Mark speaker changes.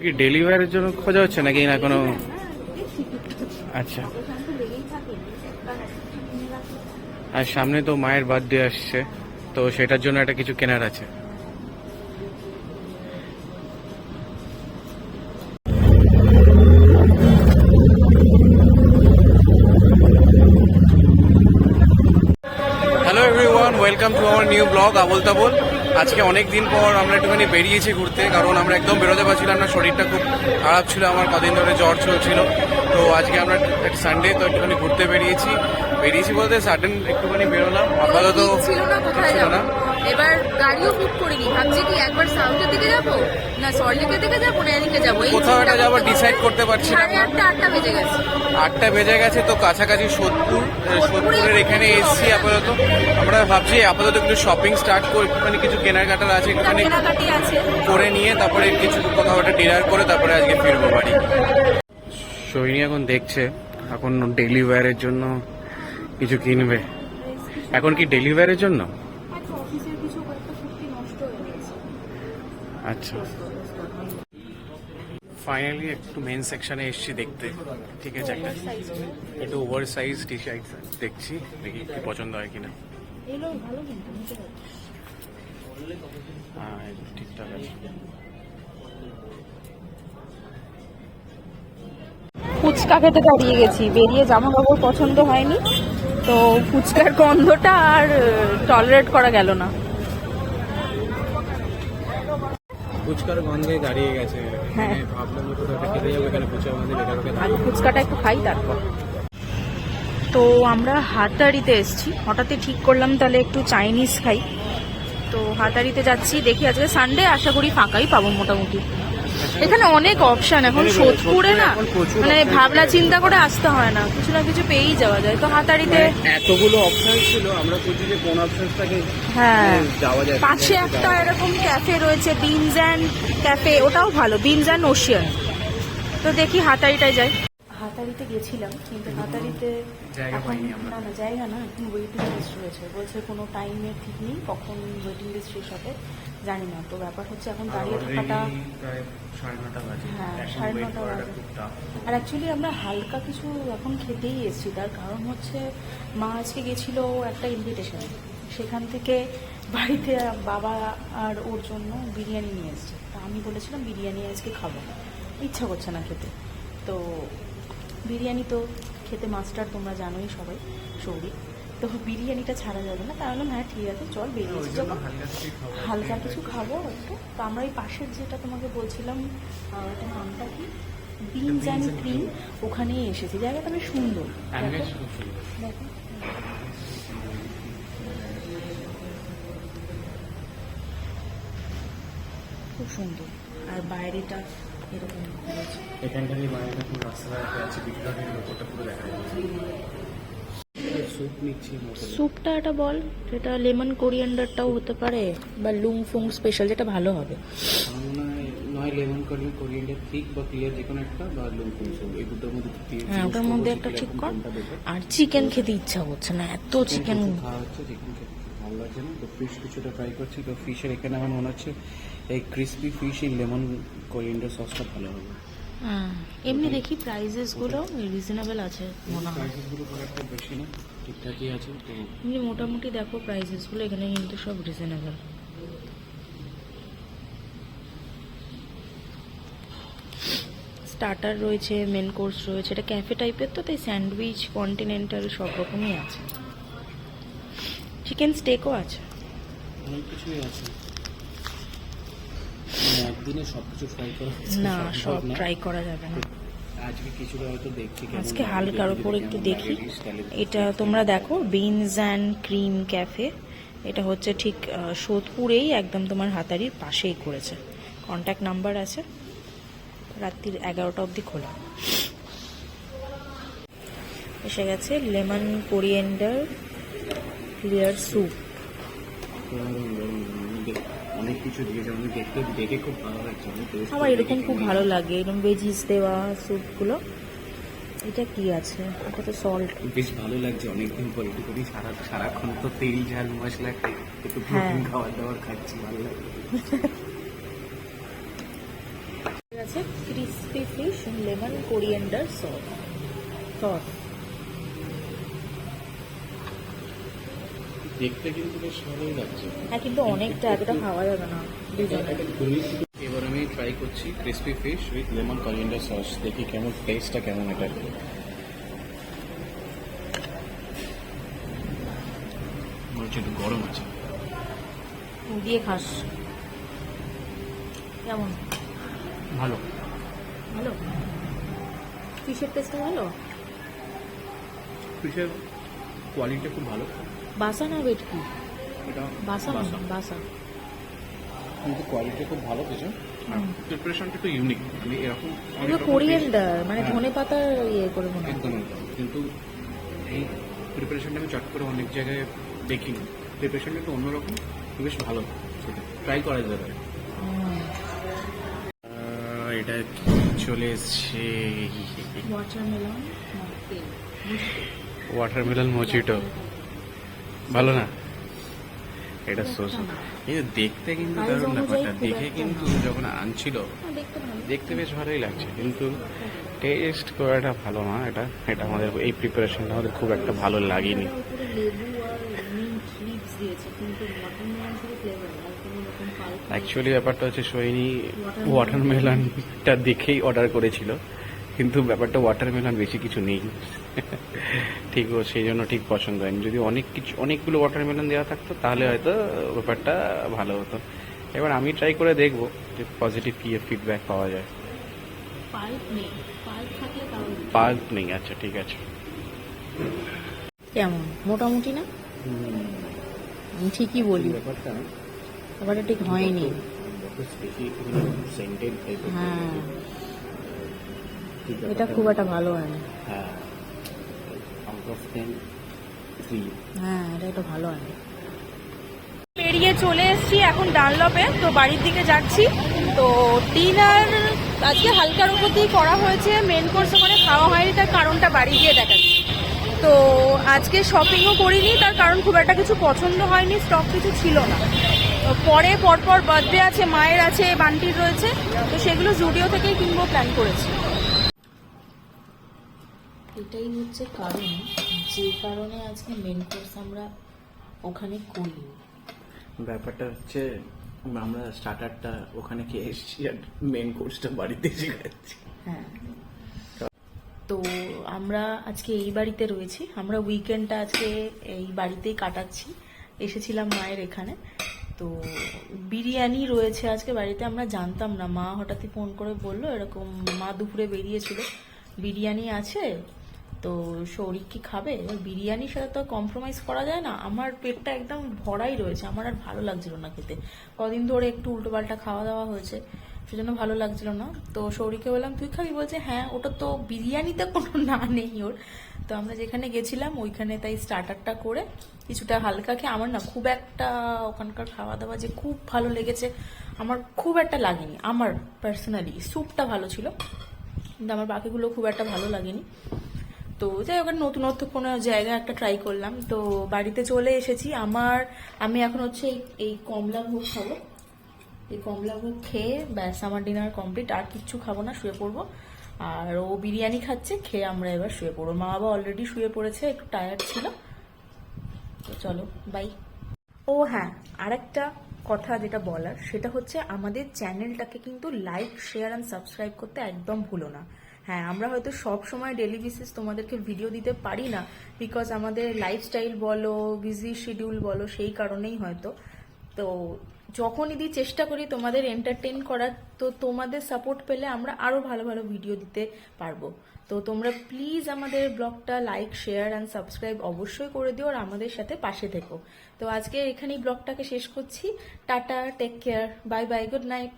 Speaker 1: কি ডেলিভারির জন্য খোঁজা হচ্ছে নাকি না কোনো? আচ্ছা, আর সামনে তো মায়ের বার্থডে আসছে, তো সেটার জন্য একটা কিছু কেনার আছে। Hello everyone, welcome to our new blog Abol Tabol. আজকে অনেক দিন পর আমরা একটুখানি বেরিয়েছি ঘুরতে, কারণ আমরা একদম বেরোতে পারছিলাম না, শরীরটা খুব খারাপ ছিল আমার, কদিন ধরে জ্বর চলছিল। তো আজকে আমরা সানডে তো একটুখানি ঘুরতে বেরিয়েছি বলতে সাডেন একটুখানি বেরোলাম, আপাতত
Speaker 2: ছিল না কোথায়
Speaker 1: ছিল না।
Speaker 2: এবার গাড়িও বুক করিনি, ভাবছি কি একবার সাউথের দিকে যাবো না সল্টলেকের দিকে যাবো না এদিকে যাবো,
Speaker 1: কোথাও একটা যাবো ডিসাইড করতে পারছি না।
Speaker 2: 8:30 বেজে গেছে।
Speaker 1: 8টা বেজে গেছে, তো কাছাকাছি সোদপুরের এখানে এসছি আপাতত। আমরা ভাবছি আপাতত একটু শপিং স্টার্ট করে একটুখানি কিছু কেনাকাটার আছে একটুখানি
Speaker 2: কেনাকাটি আছে
Speaker 1: করে নিয়ে তারপরে কিছু কোথাও একটা ডিনার করে তারপরে আজকে ফিরবো বাড়ি। সোহিনী এখন দেখছে, এখন ডেইলি ওয়্যারের জন্য কিছু কিনবে। এখন কি ডেইলি ওয়্যারের জন্য?
Speaker 2: অফিসের কিছু কয়েকটা কুর্তি নষ্ট হয়ে গেছে।
Speaker 1: আচ্ছা, ফাইনালি একটু মেন সেকশনে এসছি দেখতে। ঠিক আছে, একটু ওভার সাইজ টি শার্ট দেখছি, দেখি কি পছন্দ হয় কিনা।
Speaker 2: এগুলো ভালো কিন্তু নিতে পারো।
Speaker 1: হ্যাঁ, ঠিকঠাক আছে।
Speaker 2: ফুচকা খেতে দাঁড়িয়ে গেছি, বেরিয়ে জামা কাপড় পছন্দ হয়নি, তো ফুচকার গন্ধটা আর টলারেট করা গেল না।
Speaker 1: ফুচকার গন্ধে দাঁড়িয়ে গেছে।
Speaker 2: হ্যাঁ,
Speaker 1: ভাবলাম কোথাও খেতে যাবো, এখানে ফুচকার গন্ধে বেকার
Speaker 2: আগে ফুচকাটা একটু খাই তারপর। তো আমরা হাতারিতে এসেছি, হঠাৎই ঠিক করলাম তাহলে একটু চাইনিজ খাই। তো হাতারিতে যাচ্ছি, দেখি আজকে সানডে, আশা করি ফাঁকাই পাবো মোটামুটি। এখানে অনেক অপশন, এখন সোদপুরে না মানে ভাবনা চিন্তা করে আসতে হয় না, কিছু না কিছু পেয়েই যাওয়া যায়। তো হাতারিতে
Speaker 1: এতগুলো অপশন ছিল, আমরা খুঁজি যে কোন অপশনটাকে
Speaker 2: হ্যাঁ
Speaker 1: যাওয়া যায়।
Speaker 2: পাশে একটা এরকম ক্যাফে রয়েছে, বিনস অ্যান্ড ক্যাফে, ওটাও ভালো, বিনস অ্যান্ড ওশিয়ান। তো দেখি হাতারিটায় যাই। হাতারিতে গেছিলাম, কিন্তু হাতারিতে এখন না জায়গা না, এখন ওয়েটিং লিস্ট রয়েছে, বলছে কোনো টাইমের ঠিক নেই, কখন ওয়েটিং লিস্ট শেষ হবে জানি না। তো ব্যাপার হচ্ছে এখন দাঁড়িয়ে থাকাটা, হ্যাঁ 9:30 বাজে। আর অ্যাকচুয়ালি আমরা হালকা কিছু এখন খেতেই এসেছি, তার কারণ হচ্ছে মা আজকে গেছিল একটা ইনভিটেশনে, সেখান থেকে বাড়িতে বাবা আর ওর জন্য বিরিয়ানি নিয়ে এসেছে। তা আমি বলেছিলাম বিরিয়ানি আজকে খাবো না, ইচ্ছা করছে না খেতে। তো বিরিয়ানি তো খেতে মাস্টার, তোমরা জানোই সবাই, সৌরি। তো বিরিয়ানিটা ছাড়া যাবে না, তাহলে হ্যাঁ ঠিক আছে চল, বেরিয়েছি যখন হালকা কিছু খাবো একটু। তো আমরা এই পাশের যেটা তোমাকে বলছিলাম, ওটার নামটা কি, বিনস অ্যান্ড ক্রিম, ওখানেই এসেছি। জায়গাটা বেশ সুন্দর, দেখো খুব সুন্দর। আর বাইরেটা এরকম রয়েছে,
Speaker 1: এখানটারই বাইরেটা পুরো রাস্তাঘাটে আছে, বিক্রমের লোকটা পুরো দেখা যাচ্ছে। স্যুপ নিচ্ছি,
Speaker 2: স্যুপটা এটা বল, যেটা লেমন কোরিয়ান্ডারটাও হতে পারে, বা লুং ফুং স্পেশাল, যেটা ভালো হবে।
Speaker 1: নয় লেমন কোরিয়ান্ডার থিক বা ক্লিয়ার যে কোনো একটা, বা লুমফুং স্যুপ, এই দুটোর মধ্যে।
Speaker 2: হ্যাঁ, ওটার মধ্যে একটা ঠিক কর। আর চিকেন খেতে ইচ্ছা হচ্ছে না, এত চিকেন
Speaker 1: খাওয়া হচ্ছে, চিকেন খেতে ভালো লাগছে না। তো ফিশ কিছুটা ফ্রাই করছি, তো ফিশের এখানে আমার মনে হচ্ছে এই ক্রিসপি ফিশ এই লেমন কোরিয়ান্ডার সসটা ভালো হবে।
Speaker 2: এমনি দেখি প্রাইজেস গুলো রিজনেবল আছে মনে হয়,
Speaker 1: প্রাইসেস গুলো খুব একটা বেশি না, ঠিকঠাকই আছে। তো
Speaker 2: এমনি মোটামুটি দেখো প্রাইজেস গুলো এখানে কিন্তু সব রিজনেবল। স্টার্টার রয়েছে, মেন কোর্স রয়েছে, এটা ক্যাফে টাইপের, তো তাই স্যান্ডউইচ, কন্টিনেন্টাল সব রকমই আছে। চিকেন স্টেকও আছে,
Speaker 1: অনেক কিছুই আছে। একদিনে সবকিছু ফ্রাই করা
Speaker 2: না সব ট্রাই করা যাবে না।
Speaker 1: আজকে কিছুটা হয়তো দেখছি,
Speaker 2: আজকে হালকার উপর একটু দেখি। এটা তোমরা দেখো, বিনস অ্যান্ড ক্রিম ক্যাফে, এটা হচ্ছে ঠিক সোদপুরেই, একদম তোমার হাতারির পাশেই করেছে। কন্ট্যাক্ট নাম্বার আছে, রাত্রির 11টা অবধি খোলা। এসে গেছে লেমন কোরিয়েন্ডার ক্লিয়ার স্যুপ।
Speaker 1: অনেক কিছু দিয়েছে, আমি দেখে খুব ভালো লাগছে।
Speaker 2: আমার এরকম খুব ভালো লাগে, এরকম ভেজিস দেওয়া স্যুপগুলো। এটা কি আছে, এটা তো সল্ট,
Speaker 1: বেশ ভালো লাগছে। অনেকদিন পর একটু করি, সারাক্ষণ তো তেল ঝাল মশলা খাই, একটু প্রোটিন খাবার দাবার খাচ্ছি, ভালো লাগে।
Speaker 2: আছে লেমন কোরিয়েন্ডার সস।
Speaker 1: দেখতে কিন্তু বেশ ভালোই লাগছে।
Speaker 2: হ্যাঁ, কিন্তু অনেকটা, এতটা খাওয়া যাবে না দুজনে।
Speaker 1: এবার আমি ট্রাই করছি crispy fish with lemon coriander sauce, দেখি কেমন টেস্টটা কেমন এটা। মনে হচ্ছে একটু গরম আছে।
Speaker 2: দিয়ে খাস কেমন?
Speaker 1: ভালো।
Speaker 2: ভালো, ফিশের টেস্টটা ভালো।
Speaker 1: ফিশের কোয়ালিটি খুব ভালো।
Speaker 2: বাসা না ভেটকি?
Speaker 1: এটা
Speaker 2: বাসা না,
Speaker 1: বাসা।
Speaker 2: বাসা।
Speaker 1: কিন্তু কোয়ালিটি খুব ভালো কিছু। প্রিপারেশনটা একটু ইউনিক, মানে এরকম অনেক রকম
Speaker 2: কোরিয়েন্ডার মানে
Speaker 1: হ্যাঁ।
Speaker 2: ধনে পাতা ইয়ে করে মনে হয়।
Speaker 1: একদম একদম, কিন্তু এই প্রিপারেশনটা আমি চট করে অনেক জায়গায় দেখিনি। প্রিপারেশনটা একটু অন্যরকম, বেশ ভালো, ট্রাই করা যাবে।
Speaker 2: হুম।
Speaker 1: এটা কি চলে এসছে?
Speaker 2: ওয়াটারমেলন
Speaker 1: ওয়াটারমেলন মজিটো, ভালো না? এটা সোস কিন্তু দেখতে কিন্তু
Speaker 2: Size
Speaker 1: দারুণ
Speaker 2: অনুযায়ী
Speaker 1: ব্যাপারটা,
Speaker 2: খুব
Speaker 1: দেখে
Speaker 2: একটা
Speaker 1: কিন্তু যখন আনছিল
Speaker 2: দেখতে ভালো।
Speaker 1: দেখতে বেশ ভালোই লাগছে, কিন্তু টেস্ট খুব একটা ভালো না। এটা আমাদের এই প্রিপারেশনটা আমাদের খুব একটা ভালো লাগেনি।
Speaker 2: এটার উপরে লেবু আর মিন্ট লিভস দিয়েছে, কিন্তু ওয়াটারমেলন শুধু ফ্লেভার আর কোনো রকম পাল্প।
Speaker 1: অ্যাকচুয়ালি ব্যাপারটা হচ্ছে সোহিনী ওয়াটারমেলনটা দেখেই অর্ডার করেছিল, কিন্তু ব্যাপারটা ওয়াটারমেলন বেশি কিছু নেই। ঠিক ও সেই জন্য ঠিক পছন্দ হয়নি। যদি অনেকগুলো ওয়াটারমেলন দেওয়া থাকতো তাহলে হয়তো ব্যাপারটা ভালো হতো। এবার আমি ট্রাই করে দেখবো যে পজিটিভ কি ফিডব্যাক পাওয়া যায়।
Speaker 2: পাল্প নেই, পাল্প থাকলে তাও
Speaker 1: পাল্প নেই, আচ্ছা ঠিক আছে।
Speaker 2: কেমন মোটামুটি না? আমি ঠিকই বলি,
Speaker 1: ব্যাপারটা
Speaker 2: ব্যাপারটা ঠিক হয়নি।
Speaker 1: সেন্টেড টাইপের।
Speaker 2: হ্যাঁ, এটা খুব একটা ভালো হয়নি।
Speaker 1: হ্যাঁ, আউট অফ 10 3।
Speaker 2: হ্যাঁ, এটা একটু ভালো হয়নি। পেরিয়ে চলে এসেছি এখন ডানলপে, তো বাড়ির দিকে যাচ্ছি। তো ডিনার আজকে হালকার উপর দিয়ে করা হয়েছে, মেন কোর্স ওখানে খাওয়া হয়নি, তার কারণটা বাড়ি গিয়ে দেখাচ্ছি। তো আজকে শপিংও করিনি, তার কারণ খুব একটা কিছু পছন্দ হয়নি, স্টক কিছু ছিল না। তো পরে পরপর বার্থডে আছে, মায়ের আছে, বান্টির রয়েছে, তো সেগুলো জুডিও থেকেই কিনবো প্ল্যান করেছি। এটাই হচ্ছে কারণ, যে কারণে আজকে মেন কোর্স আমরা ওখানে করিনি।
Speaker 1: ব্যাপারটা হচ্ছে আমরা স্টার্টারটা ওখানে খেয়ে এসেছি আর মেন কোর্সটা বাড়িতে এসে খাচ্ছি।
Speaker 2: হ্যাঁ, তো আমরা আজকে এই বাড়িতে রয়েছি, আমরা উইকেন্ডটা আজকে এই বাড়িতেই কাটাচ্ছি। এসেছিলাম মায়ের এখানে, তো বিরিয়ানি রয়েছে আজকে বাড়িতে। আমরা জানতাম না, মা হঠাৎই ফোন করে বললো এরকম, মা দুপুরে বেরিয়েছিল, বিরিয়ানি আছে, তো শৌরিক কি খাবে? এবার বিরিয়ানির সাথে তো কম্প্রোমাইজ করা যায় না। আমার পেটটা একদম ভরাই রয়েছে, আমার আর ভালো লাগছিল না খেতে। কদিন ধরে একটু উল্টোপাল্টা খাওয়া দাওয়া হয়েছে, সেজন্য ভালো লাগছিল না। তো শৌরিককে বললাম তুই খাবি? বলছে হ্যাঁ, ওটা তো বিরিয়ানিতে কোনো না নেই ওর। তো আমরা যেখানে গেছিলাম ওইখানে তাই স্টার্টারটা করে কিছুটা হালকা খেয়ে, আমার না খুব একটা ওখানকার খাওয়া দাওয়া যে খুব ভালো লেগেছে আমার খুব একটা লাগেনি। আমার পার্সোনালি স্যুপটা ভালো ছিল, কিন্তু আমার বাকিগুলো খুব একটা ভালো লাগেনি। তো যাই হোক, নতুনত্ব কোনো জায়গা একটা ট্রাই করলাম। তো বাড়িতে চলে এসেছি। আমি এখন হচ্ছে এই কমলা ভোগ খাবো। এই কমলা ভোগ খেয়ে ব্যাস আমার ডিনার কমপ্লিট, আর কিচ্ছু খাবো না, শুয়ে পড়বো। আর ও বিরিয়ানি খাচ্ছে, খেয়ে আমরা এবার শুয়ে পড়বো। মা বাবা অলরেডি শুয়ে পড়েছে, একটু টায়ার্ড ছিল। তো চলো বাই। ও হ্যাঁ, আরেকটা কথা যেটা বলার, সেটা হচ্ছে আমাদের চ্যানেলটাকে কিন্তু লাইক, শেয়ার অ্যান্ড সাবস্ক্রাইব করতে একদম ভুলো না। হ্যাঁ, আমরা হয়তো সব সময় ডেলি বেসিস তোমাদেরকে ভিডিও দিতে পারি না, বিকজ আমাদের লাইফস্টাইল বলো, বিজি শিডিউল বলো, সেই কারণেই হয়তো। তো যখনই দিই চেষ্টা করি তোমাদের এন্টারটেইন করার, তো তোমাদের সাপোর্ট পেলে আমরা আরো ভালো ভালো ভিডিও দিতে পারবো। তো তোমরা প্লিজ আমাদের ব্লগটা লাইক, শেয়ার অ্যান্ড সাবস্ক্রাইব অবশ্যই করে দিও, আর আমাদের সাথে পাশে থেকো। তো আজকে এখানেই ব্লগটাকে শেষ করছি। Tata, take care, bye bye, good night.